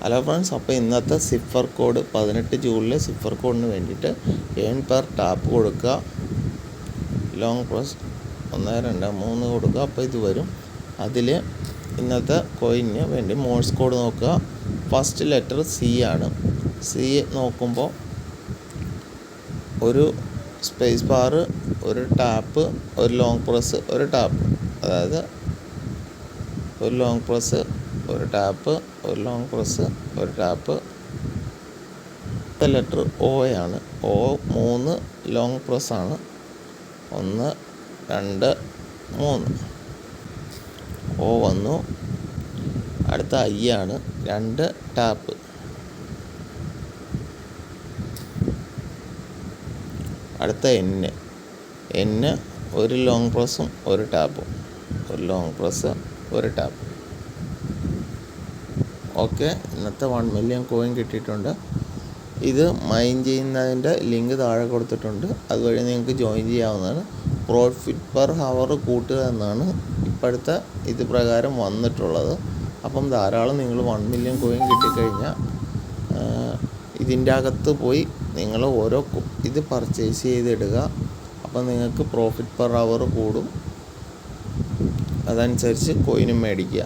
Hello friends, അപ്പോൾ ഇന്നത്തെ cipher code 18 ജൂണിലെ cipher കോഡിന് വേണ്ടിയിട്ട് ഏൺ പെർ ടാപ്പ് കൊടുക്കുക, ലോങ് പ്രസ് 1 2 3 കൊടുക്കുക. അപ്പോൾ ഇത് വരും. അതിൽ ഇന്നത്തെ കോയിന് വേണ്ടി മോഴ്സ് കോഡ് നോക്കുക. ഫസ്റ്റ് ലെറ്റർ സി ആണ്. സി നോക്കുമ്പോൾ ഒരു സ്പേസ് ബാർ, ഒരു ടാപ്പ്, ഒരു ലോങ് പ്രസ്, ഒരു ടാപ്പ്, അതായത് ഒരു ലോങ് പ്രസ്, ഒരു ടാപ്പ്, ഒരു ലോങ് പ്രസ്, ഒരു ടാപ്പ്. ലെറ്റർ ഒ ആണ്. ഒ 3 ലോങ് പ്രസ് ആണ്. 1 2 3 ഒ വന്നു. അടുത്ത ഐ ആണ്. 2 ടാപ്പ്. അടുത്ത എൻ ഒരു ലോങ് പ്രസ്സും ഒരു ടാപ്പും, ഒരു ലോങ് പ്രസ്, ഒരു ടാപ്പ്. ഓക്കെ, ഇന്നത്തെ 1 മില്യൺ കോയിൻ കിട്ടിയിട്ടുണ്ട്. ഇത് മൈൻ ചെയ്യുന്നതിൻ്റെ ലിങ്ക് താഴെ കൊടുത്തിട്ടുണ്ട്. അതുവഴി നിങ്ങൾക്ക് ജോയിൻ ചെയ്യാവുന്നതാണ്. പ്രോഫിറ്റ് പെർ ഹവർ കൂട്ടുക എന്നാണ് ഇപ്പോഴത്തെ ഇത് പ്രകാരം വന്നിട്ടുള്ളത്. അപ്പം ധാരാളം നിങ്ങൾ 1 മില്യൺ കോയിൻ കിട്ടിക്കഴിഞ്ഞാൽ ഇതിൻ്റെ അകത്ത് പോയി നിങ്ങൾ ഓരോ ഇത് പർച്ചേസ് ചെയ്തിടുക. അപ്പം നിങ്ങൾക്ക് പ്രോഫിറ്റ് പെർ ഹവർ കൂടും. അതനുസരിച്ച് കോയിനും മേടിക്കുക.